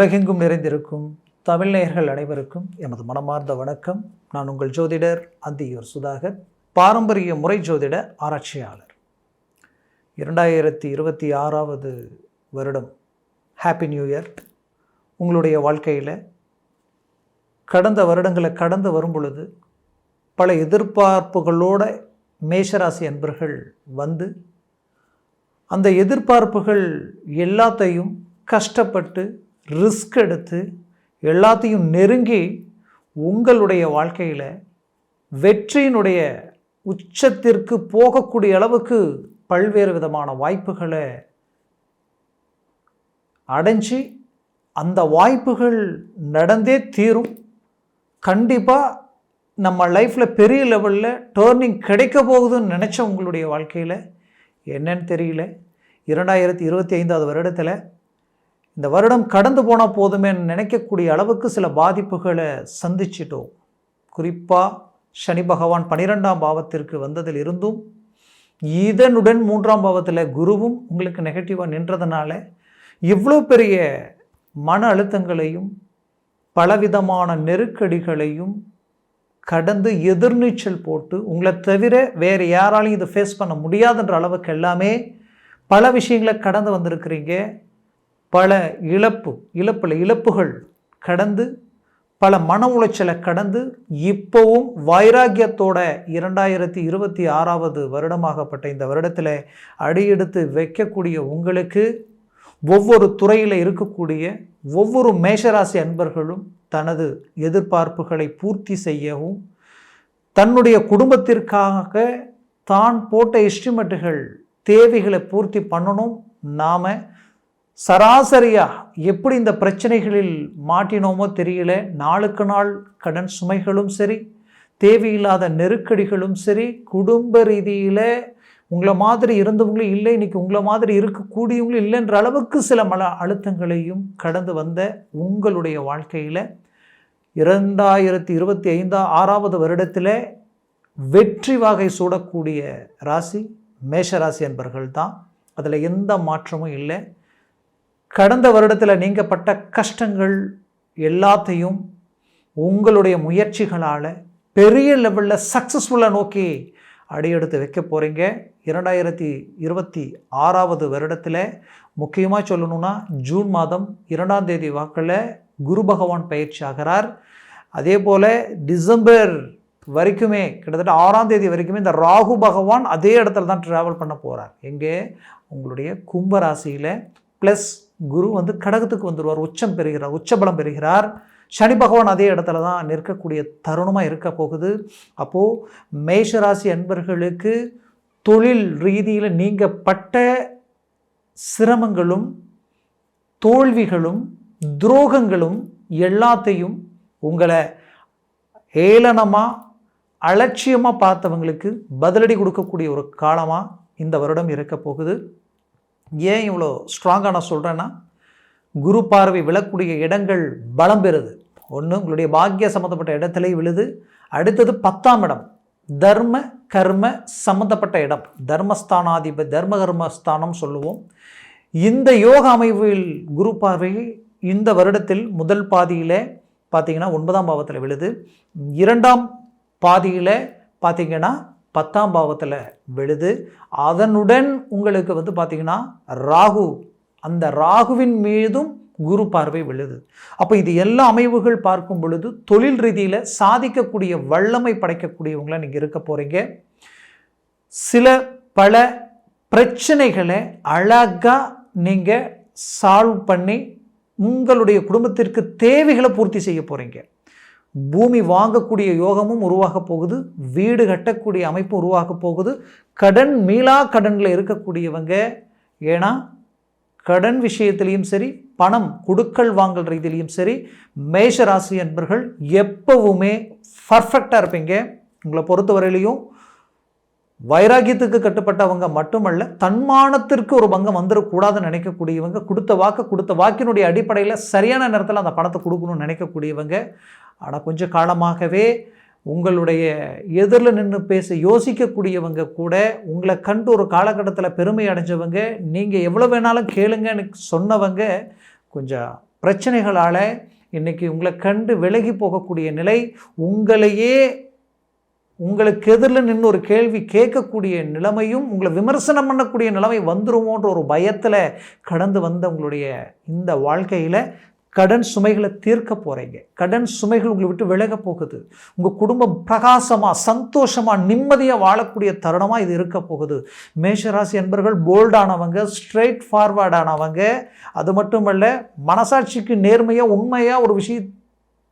உலகெங்கும் நிறைந்திருக்கும் தமிழ் நேயர்கள் அனைவருக்கும் எமது மனமார்ந்த வணக்கம். நான் உங்கள் ஜோதிடர் அந்தியூர் சுதாகர், பாரம்பரிய முறை ஜோதிட ஆராய்ச்சியாளர். 2026வது வருடம் ஹாப்பி நியூ இயர். உங்களுடைய வாழ்க்கையில் கடந்த வருடங்களை கடந்து வரும் பொழுது பல எதிர்பார்ப்புகளோட மேஷராசி அன்பர்கள் வந்து அந்த எதிர்பார்ப்புகள் எல்லாத்தையும் கஷ்டப்பட்டு ரிஸ்க் எடுத்து எல்லாத்தையும் நெருங்கி உங்களுடைய வாழ்க்கையில் வெற்றியினுடைய உச்சத்திற்கு போகக்கூடிய அளவுக்கு பல்வேறு விதமான வாய்ப்புகளை அடைஞ்சி அந்த வாய்ப்புகள் நடந்தே தீரும். கண்டிப்பாக நம்ம லைஃப்பில் பெரிய லெவலில் டேர்னிங் கிடைக்க போகுதுன்னு நினச்ச உங்களுடைய வாழ்க்கையில் என்னன்னு தெரியல. 2025வது வருடத்தில் இந்த வருடம் கடந்து போனால் போதுமே நினைக்கக்கூடிய அளவுக்கு சில பாதிப்புகளை சந்திச்சிட்டோம். குறிப்பாக சனி பகவான் 12ஆம் பாவத்திற்கு வந்ததில் இருந்தும் இதனுடன் 3ஆம் பாவத்தில் குருவும் உங்களுக்கு நெகட்டிவாக நின்றதுனால இவ்வளோ பெரிய மன அழுத்தங்களையும் பலவிதமான நெருக்கடிகளையும் கடந்து எதிர்நீச்சல் போட்டு உங்களை தவிர வேறு யாராலையும் இதை ஃபேஸ் பண்ண முடியாதுன்ற அளவுக்கு எல்லாமே பல விஷயங்களை கடந்து வந்திருக்கிறீங்க. பல இழப்புகள் கடந்து பல மன உளைச்சலை கடந்து இப்போவும் வைராக்கியத்தோட 2026வது வருடமாகப்பட்ட இந்த வருடத்தில் அடியெடுத்து வைக்கக்கூடிய உங்களுக்கு ஒவ்வொரு துறையில் இருக்கக்கூடிய ஒவ்வொரு மேஷராசி அன்பர்களும் தனது எதிர்பார்ப்புகளை பூர்த்தி செய்யவும் தன்னுடைய குடும்பத்திற்காக தான் போட்ட எஸ்டிமேட்டுகள் தேவைகளை பூர்த்தி பண்ணணும். நாம் சராசரியாக எப்படி இந்த பிரச்சனைகளில் மாட்டினோமோ தெரியல. நாளுக்கு நாள் கடன் சுமைகளும் சரி, தேவையில்லாத நெருக்கடிகளும் சரி, குடும்ப ரீதியில் உங்களை மாதிரி இருந்தவங்களும் இல்லை, இன்றைக்கி உங்களை மாதிரி இருக்கக்கூடியவங்களும் இல்லைன்ற அளவுக்கு சில மன அழுத்தங்களையும் கடந்து வந்த உங்களுடைய வாழ்க்கையில் 2026வது வருடத்தில் வெற்றி வாகை சூடக்கூடிய ராசி மேஷராசி என்பர்கள் தான். அதில் எந்த மாற்றமும் இல்லை. கடந்த வருடத்தில் நீங்கப்பட்ட கஷ்டங்கள் எல்லாத்தையும் உங்களுடைய முயற்சிகளால் பெரிய லெவலில் சக்ஸஸ்ஃபுல்லாக நோக்கி அடியெடுத்து வைக்க போகிறீங்க. 2026வது வருடத்தில் முக்கியமாக சொல்லணும்னா ஜூன் மாதம் 2ஆம் தேதி வாக்கில் குரு பகவான் பயிற்சி ஆகிறார். அதே போல் டிசம்பர் வரைக்குமே கிட்டத்தட்ட 6ஆம் தேதி வரைக்குமே இந்த ராகு பகவான் அதே இடத்துல தான் ட்ராவல் பண்ண போகிறார். எங்கே? உங்களுடைய கும்பராசியில். ப்ளஸ் குரு கடகத்துக்கு வந்துடுவார், உச்சம் பெறுகிறார், உச்சபலம் பெறுகிறார். சனி பகவான் அதே இடத்துல தான் நிற்கக்கூடிய தருணமாக இருக்க போகுது. அப்போது மேஷராசி அன்பர்களுக்கு தொழில் ரீதியில் நீங்கள் பட்ட சிரமங்களும் தோல்விகளும் துரோகங்களும் எல்லாத்தையும் உங்களை ஏளனமாக அலட்சியமாக பார்த்தவங்களுக்கு பதிலடி கொடுக்கக்கூடிய ஒரு காலமாக இந்த வருடம் இருக்க போகுது. ஏன் இவ்வளோ ஸ்ட்ராங்காக நான் சொல்கிறேன்னா, குரு பார்வை விழக்கூடிய இடங்கள் பலம் பெறுது. ஒன்று உங்களுடைய பாக்கிய சம்மந்தப்பட்ட இடத்துலேயே விழுது. அடுத்தது 10ஆம் இடம் தர்ம கர்ம சம்மந்தப்பட்ட இடம், தர்மஸ்தானாதிபதி தர்ம கர்மஸ்தானம் சொல்லுவோம். இந்த யோக அமைவில் குரு பார்வை இந்த வருடத்தில் முதல் பாதியில் பார்த்திங்கன்னா 9ஆம் பாவத்தில் விழுது. 2ஆம் பாதியில் பார்த்திங்கன்னா 10ஆம் பாவத்தில் விழுது. அதனுடன் உங்களுக்கு பார்த்திங்கன்னா ராகு, அந்த ராகுவின் மீதும் குரு பார்வை விழுது. அப்போ இது எல்லா அமைவுகள் பார்க்கும் பொழுது தொழில் ரீதியில் சாதிக்கக்கூடிய வல்லமை படைக்கக்கூடியவங்களாக நீங்கள் இருக்க போகிறீங்க. சில பல பிரச்சனைகளை அழகாக நீங்கள் சால்வ் பண்ணி உங்களுடைய குடும்பத்திற்கு தேவைகளை பூர்த்தி செய்ய போகிறீங்க. பூமி வாங்கக்கூடிய யோகமும் உருவாக போகுது, வீடு கட்டக்கூடிய அமைப்பும் உருவாக போகுது. கடன் மீளா கடனில் இருக்கக்கூடியவங்க, ஏன்னா கடன் விஷயத்திலையும் சரி பணம் கொடுக்கல் வாங்கல் ரீதியிலையும் சரி மேஷராசி அன்பர்கள் எப்பவுமே பர்ஃபெக்டாக இருப்பீங்க. உங்களை பொறுத்தவரையிலையும் வைராக்கியத்துக்கு கட்டுப்பட்டவங்க மட்டுமல்ல, தன்மானத்திற்கு ஒரு பங்கம் வந்துடக்கூடாதுன்னு நினைக்கக்கூடியவங்க, கொடுத்த வாக்கினுடைய அடிப்படையில் சரியான நேரத்தில் அந்த பணத்தை கொடுக்கணும்னு நினைக்கக்கூடியவங்க. ஆனால் கொஞ்சம் காலமாகவே உங்களுடைய எதிரில் நின்று பேச யோசிக்கக்கூடியவங்க கூட உங்களை கண்டு ஒரு காலகட்டத்தில் பெருமை அடைஞ்சவங்க, நீங்கள் எவ்வளோ வேணாலும் கேளுங்கன்னு சொன்னவங்க கொஞ்சம் பிரச்சனைகளால் இன்றைக்கி உங்களை கண்டு விலகி போகக்கூடிய நிலை, உங்களையே உங்களுக்கு எதிரில் நின்று ஒரு கேள்வி கேட்கக்கூடிய நிலைமையும், உங்களை விமர்சனம் பண்ணக்கூடிய நிலைமை வந்துருமோன்ற ஒரு பயத்தில் கடந்து வந்த உங்களுடைய இந்த வாழ்க்கையில் கடன் சுமைகளை தீர்க்க போகிறீங்க. கடன் சுமைகள் உங்களை விட்டு விலக போகுது. உங்கள் குடும்பம் பிரகாசமாக, சந்தோஷமாக, நிம்மதியாக வாழக்கூடிய தருணமாக இது இருக்க போகுது. மேஷராசி என்பவர்கள் போல்டானவங்க, ஸ்ட்ரெயிட் ஃபார்வர்டானவங்க. அது மட்டுமல்ல, மனசாட்சிக்கு நேர்மையாக உண்மையாக ஒரு விஷயம்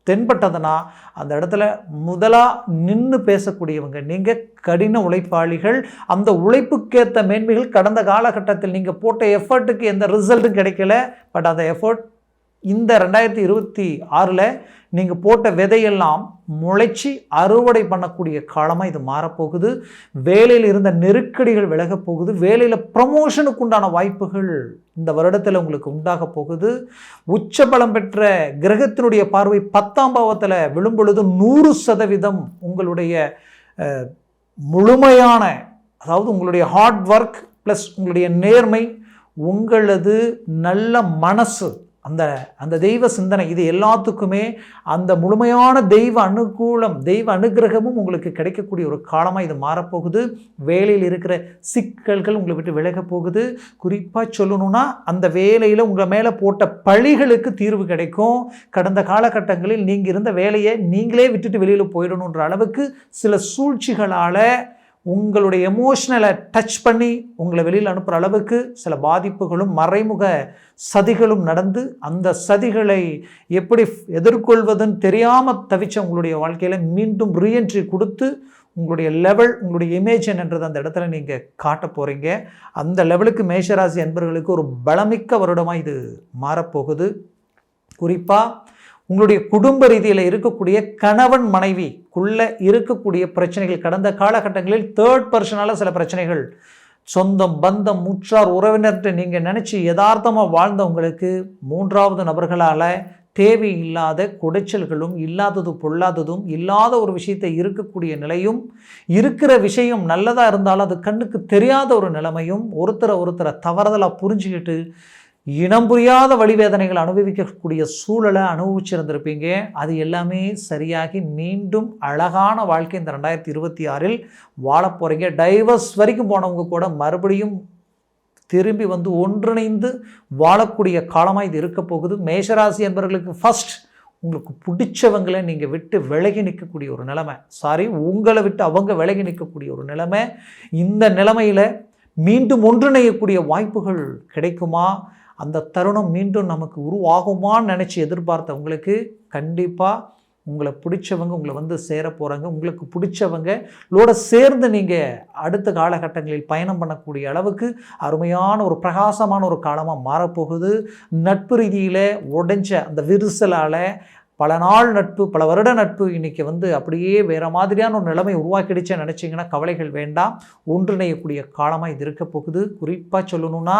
தென்பட்டதுன்னா அந்த இடத்துல முதலாக நின்று பேசக்கூடியவங்க. நீங்கள் கடின உழைப்பாளிகள். அந்த உழைப்புக்கேற்ற மேன்மைகள் கடந்த காலகட்டத்தில் நீங்கள் போட்ட எஃபர்ட்டுக்கு எந்த ரிசல்ட்டும் கிடைக்கல. பட் அந்த எஃபர்ட் இந்த 2026 நீங்கள் போட்ட விதையெல்லாம் முளைச்சி அறுவடை பண்ணக்கூடிய காலமாக இது மாறப்போகுது. வேலையில் இருந்த நெருக்கடிகள் விலகப் போகுது. வேலையில் ப்ரமோஷனுக்கு உண்டான வாய்ப்புகள் இந்த வருடத்தில் உங்களுக்கு உண்டாக போகுது. உச்சபலம் பெற்ற கிரகத்தினுடைய பார்வை 10ஆம் பாவத்தில் விழும் பொழுது 100% உங்களுடைய முழுமையான, அதாவது உங்களுடைய ஹார்ட் ஒர்க் ப்ளஸ் உங்களுடைய நேர்மை, உங்களது நல்ல மனசு, அந்த தெய்வ சிந்தனை, இது எல்லாத்துக்குமே அந்த முழுமையான தெய்வ அனுகூலம், தெய்வ அனுகிரகமும் உங்களுக்கு கிடைக்கக்கூடிய ஒரு காலமாக இது மாறப்போகுது. வேலையில் இருக்கிற சிக்கல்கள் உங்களை விட்டு விலக போகுது. குறிப்பாக சொல்லணும்னா, அந்த வேலையில் உங்கள் மேலே போட்ட பழிகளுக்கு தீர்வு கிடைக்கும். கடந்த காலகட்டங்களில் நீங்கள் இருந்த வேலையை நீங்களே விட்டுட்டு வெளியில் போயிடணுன்ற அளவுக்கு சில சூழ்ச்சிகளால் உங்களுடைய எமோஷனலை டச் பண்ணி உங்களை வெளியில் அனுப்புகிற அளவுக்கு சில பாதிப்புகளும் மறைமுக சதிகளும் நடந்து, அந்த சதிகளை எப்படி எதிர்கொள்வதுன்னு தெரியாமல் தவிச்ச உங்களுடைய வாழ்க்கையில் மீண்டும் ரீஎன்ட்ரி கொடுத்து உங்களுடைய லெவல், உங்களுடைய இமேஜ் என்னன்றது அந்த இடத்துல நீங்கள் காட்ட போகிறீங்க. அந்த லெவலுக்கு மேஷராசி அன்பர்களுக்கு ஒரு பலமிக்க வருடமாக இது மாறப்போகுது. குறிப்பாக உங்களுடைய குடும்ப ரீதியில் இருக்கக்கூடிய கணவன் மனைவிக்குள்ளே இருக்கக்கூடிய பிரச்சனைகள், கடந்த காலகட்டங்களில் தேர்ட் பர்சனால் சில பிரச்சனைகள், சொந்தம் பந்தம் உற்றார் உறவினர்கிட்ட நீங்கள் நினச்சி யதார்த்தமாக வாழ்ந்தவங்களுக்கு 3வது நபர்களால் தேவையில்லாத குடைச்சல்களும், இல்லாதது பொல்லாததும், இல்லாத ஒரு விஷயத்தை இருக்கக்கூடிய நிலையும், இருக்கிற விஷயம் நல்லதாக இருந்தாலும் அது கண்ணுக்கு தெரியாத ஒரு நிலைமையும், ஒருத்தரை தவறுதலாக புரிஞ்சுக்கிட்டு இனம் புரியாத வழிவேதனைகள் அனுபவிக்கக்கூடிய சூழலை அனுபவிச்சிருந்திருப்பீங்க. அது எல்லாமே சரியாகி மீண்டும் அழகான வாழ்க்கை இந்த 2026 வாழ போகிறீங்க. டைவர்ஸ் வரைக்கும் போனவங்க கூட மறுபடியும் திரும்பி வந்து ஒன்றிணைந்து வாழக்கூடிய காலமாக இது இருக்க போகுது. மேஷராசி என்பவர்களுக்கு ஃபஸ்ட் உங்களுக்கு பிடிச்சவங்களை நீங்கள் விட்டு விலகி நிற்கக்கூடிய ஒரு நிலைமை, உங்களை விட்டு அவங்க விலகி நிற்கக்கூடிய ஒரு நிலைமை. இந்த நிலைமையில் மீண்டும் ஒன்றிணையக்கூடிய வாய்ப்புகள் கிடைக்குமா? அந்த தருணம் மீண்டும் நமக்கு உருவாகுமான்னு நினச்சி எதிர்பார்த்தவங்களுக்கு கண்டிப்பாக உங்களை பிடிச்சவங்க உங்களை வந்து சேர போகிறாங்க. உங்களுக்கு பிடிச்சவங்களோட சேர்ந்து நீங்கள் அடுத்த காலகட்டங்களில் பயணம் பண்ணக்கூடிய அளவுக்கு அருமையான ஒரு பிரகாசமான ஒரு காலமாக மாறப்போகுது. நட்பு ரீதியில் உடைஞ்ச அந்த விரிசலால் பல நாள் நட்பு, பல வருட நட்பு இன்றைக்கி வந்து அப்படியே வேறு மாதிரியான ஒரு நிலைமை உருவாக்கிடுச்சேன்னு நினச்சிங்கன்னா கவலைகள் வேண்டாம். ஒன்றிணையக்கூடிய காலமாக இது இருக்க போகுது. குறிப்பாக சொல்லணும்னா,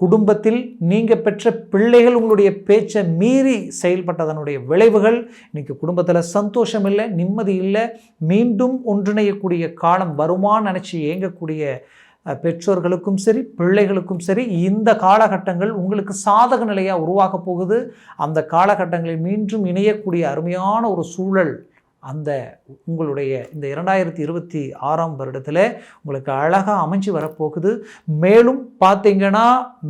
குடும்பத்தில் நீங்கள் பெற்ற பிள்ளைகள் உங்களுடைய பேச்சை மீறி செயல்பட்டதனுடைய விளைவுகள் இன்றைக்கி குடும்பத்தில் சந்தோஷம் இல்லை, நிம்மதி இல்லை. மீண்டும் ஒன்றிணையக்கூடிய காலம் வருமானு நினச்சி ஏங்கக்கூடிய பெற்றோர்களுக்கும் சரி, பிள்ளைகளுக்கும் சரி, இந்த காலகட்டங்கள் உங்களுக்கு சாதக நிலையாக உருவாக போகுது. அந்த காலகட்டங்களில் மீண்டும் இணையக்கூடிய அருமையான ஒரு சூழல் அந்த உங்களுடைய இந்த 2026 வருடத்தில் உங்களுக்கு அழகாக அமைஞ்சு வரப்போகுது. மேலும் பார்த்தீங்கன்னா,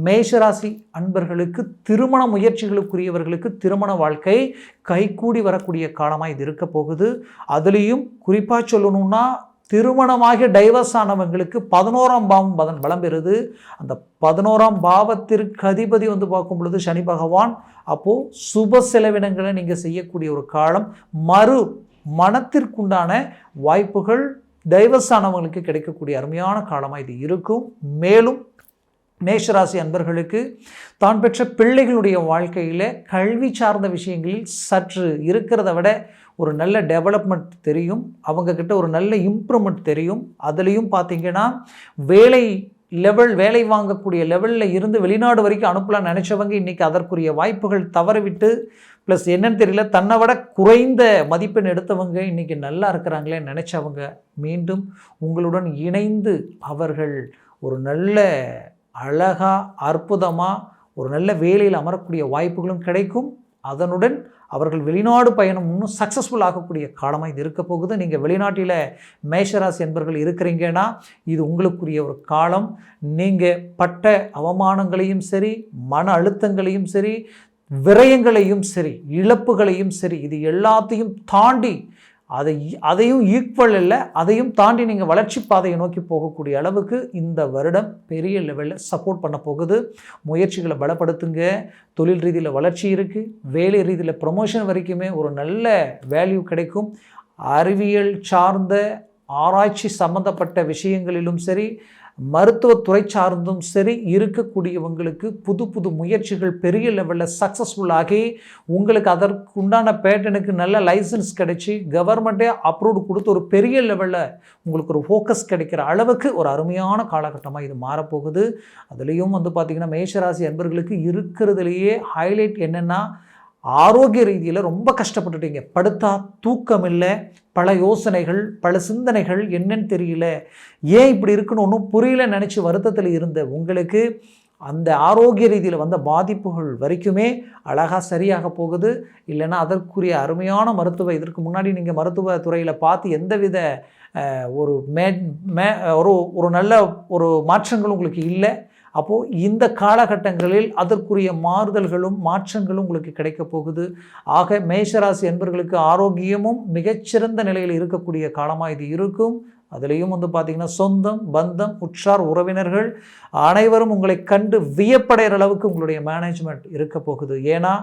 மேஷராசி அன்பர்களுக்கு திருமண முயற்சிகளுக்குரியவர்களுக்கு திருமண வாழ்க்கை கைகூடி வரக்கூடிய காலமாக இது இருக்க போகுது. அதுலேயும் குறிப்பாக சொல்லணும்னா, திருமணமாகி டைவர்ஸ் ஆனவங்களுக்கு 11ஆம் பாவம் பலம் பெறுது. அந்த 11ஆம் பாவத்திற்கு அதிபதி வந்து பார்க்கும் பொழுது சனி பகவான். அப்போது சுப செலவினங்களை நீங்கள் செய்யக்கூடிய ஒரு காலம், மனத்திற்குண்டான வாய்ப்புகள் டைவர்ஸ் ஆனவங்களுக்கு கிடைக்கக்கூடிய அருமையான காலமாக இது இருக்கும். மேலும் மேஷராசி அன்பர்களுக்கு தான் பெற்ற பிள்ளைகளுடைய வாழ்க்கையில் கல்வி சார்ந்த விஷயங்களில் சற்று இருக்கிறத விட ஒரு நல்ல டெவலப்மெண்ட் தெரியும், அவங்கக்கிட்ட ஒரு நல்ல இம்ப்ரூவ்மெண்ட் தெரியும். அதுலேயும் பார்த்திங்கன்னா, வேலை வாங்கக்கூடிய லெவலில் இருந்து வெளிநாடு வரைக்கும் அனுப்பலாம் நினச்சவங்க இன்றைக்கி அதற்குரிய வாய்ப்புகள் தவறவிட்டு, ப்ளஸ் என்னன்னு தெரியல, தன்னை விட குறைந்த மதிப்பெண் எடுத்தவங்க இன்றைக்கி நல்லா இருக்கிறாங்களே நினச்சவங்க மீண்டும் உங்களுடன் இணைந்து அவர்கள் ஒரு நல்ல அழகாக அற்புதமாக ஒரு நல்ல வேலையில் அமரக்கூடிய வாய்ப்புகளும் கிடைக்கும். அதனுடன் அவர்கள் வெளிநாடு பயணம் இன்னும் சக்ஸஸ்ஃபுல் ஆகக்கூடிய காலமாக இது இருக்க போகுது. நீங்கள் வெளிநாட்டில் மேஷராசி என்பவர்கள் இருக்கிறீங்கன்னா இது உங்களுக்குரிய ஒரு காலம். நீங்கள் பட்ட அவமானங்களையும் சரி, மன அழுத்தங்களையும் சரி, விரயங்களையும் சரி, இழப்புகளையும் சரி, இது எல்லாத்தையும் தாண்டி அதையும் ஈக்குவல் இல்லை, அதையும் தாண்டி நீங்கள் வளர்ச்சி பாதையை நோக்கி போகக்கூடிய அளவுக்கு இந்த வருடம் பெரிய லெவலில் சப்போர்ட் பண்ண போகுது. முயற்சிகளை பலப்படுத்துங்க. தொழில் ரீதியில் வளர்ச்சி இருக்குது, வேலை ரீதியில் ப்ரொமோஷன் வரைக்குமே ஒரு நல்ல வேல்யூ கிடைக்கும். அறிவியல் சார்ந்த ஆராய்ச்சி சம்பந்தப்பட்ட விஷயங்களிலும் சரி, மருத்துவத்துறை சார்ந்தும் சரி இருக்கக்கூடியவங்களுக்கு புது புது முயற்சிகள் பெரிய லெவலில் சக்ஸஸ்ஃபுல்லாகி உங்களுக்கு அதற்கு உண்டான பேட்டனுக்கு நல்ல லைசன்ஸ் கிடைச்சி கவர்மெண்ட்டே அப்ரூவ்டு கொடுத்து ஒரு பெரிய லெவலில் உங்களுக்கு ஒரு ஃபோக்கஸ் கிடைக்கிற அளவுக்கு ஒரு அருமையான காலகட்டமாக இது மாறப்போகுது. அதுலேயும் பார்த்திங்கன்னா மேஷராசி அன்பர்களுக்கு இருக்கிறதுலையே ஹைலைட் என்னென்னா, ஆரோக்கிய ரீதியில் ரொம்ப கஷ்டப்பட்டுட்டீங்க. படுத்தா தூக்கம் இல்லை, பல யோசனைகள், பல சிந்தனைகள், என்னன்னு தெரியல, ஏன் இப்படி இருக்குன்னு ஒன்றும் புரியல நினச்சி வருத்தத்தில் இருந்த உங்களுக்கு அந்த ஆரோக்கிய ரீதியில் வந்த பாதிப்புகள் வரைக்குமே அழகாக சரியாக போகுது. இல்லைன்னா அதற்குரிய அருமையான இதற்கு முன்னாடி நீங்கள் மருத்துவ துறையில் பார்த்து எந்தவித ஒரு நல்ல ஒரு மாற்றங்களும் உங்களுக்கு இல்லை. அப்போது இந்த காலகட்டங்களில் அதற்குரிய மாறுதல்களும் மாற்றங்களும் உங்களுக்கு கிடைக்க போகுது. ஆக மேஷராசி என்பவர்களுக்கு ஆரோக்கியமும் மிகச்சிறந்த நிலையில் இருக்கக்கூடிய காலமாக இது இருக்கும். அதுலேயும் பார்த்திங்கன்னா சொந்தம், பந்தம், உற்றார் உறவினர்கள் அனைவரும் உங்களை கண்டு வியப்படைகிற அளவுக்கு உங்களுடைய மேனேஜ்மெண்ட் இருக்க போகுது. ஏன்னா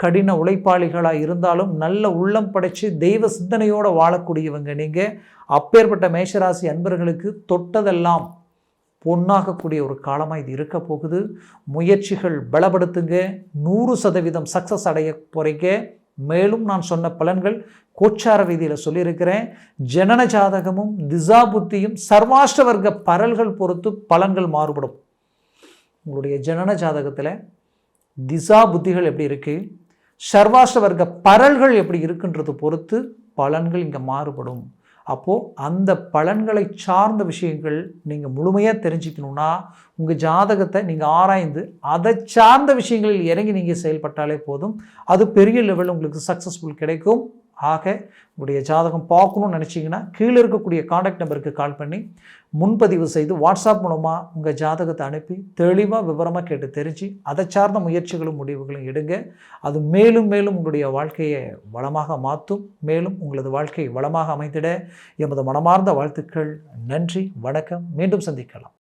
கடின உழைப்பாளிகளாக இருந்தாலும் நல்ல உள்ளம் படைத்து தெய்வ சிந்தனையோடு வாழக்கூடியவங்க நீங்கள். அப்பேற்பட்ட மேஷராசி அன்பர்களுக்கு தொட்டதெல்லாம் பொன்னாகக்கூடிய ஒரு காலமாக இது இருக்க போகுது. முயற்சிகள் பலப்படுத்துங்க. 100% சக்ஸஸ் அடைய போகிறீங்க. மேலும் நான் சொன்ன பலன்கள் கோச்சார ரீதியில் சொல்லியிருக்கிறேன். ஜனன ஜாதகமும் திசா புத்தியும் சர்வாஷ்ட வர்க்க பரல்கள் பொறுத்து பலன்கள் மாறுபடும். உங்களுடைய ஜனன ஜாதகத்தில் திசா புத்திகள் எப்படி இருக்குது, சர்வாஷ்ட வர்க்க பரல்கள் எப்படி இருக்குன்றது பொறுத்து பலன்கள் இங்கே மாறுபடும். அப்போது அந்த பலன்களை சார்ந்த விஷயங்கள் நீங்கள் முழுமையாக தெரிஞ்சுக்கணுன்னா உங்கள் ஜாதகத்தை நீங்கள் ஆராய்ந்து அதை சார்ந்த விஷயங்களில் இறங்கி நீங்கள் செயல்பட்டாலே போதும். அது பெரிய லெவலில் உங்களுக்கு சக்ஸஸ்ஃபுல் கிடைக்கும். ஆக உங்களுடைய ஜாதகம் பார்க்கணும்னு நினச்சிங்கன்னா கீழே இருக்கக்கூடிய காண்டாக்ட் நம்பருக்கு கால் பண்ணி முன்பதிவு செய்து வாட்ஸ்அப் மூலமாக உங்கள் ஜாதகத்தை அனுப்பி தெளிவாக விவரமாக கேட்டு தெரிஞ்சு அதை சார்ந்த முயற்சிகளும் முடிவுகளும் எடுங்க. அது மேலும் மேலும் உங்களுடைய வாழ்க்கையை வளமாக மாற்றும். மேலும் உங்களது வாழ்க்கை வளமாக அமைந்திட எமது மனமார்ந்த வாழ்த்துக்கள். நன்றி, வணக்கம். மீண்டும் சந்திக்கலாம்.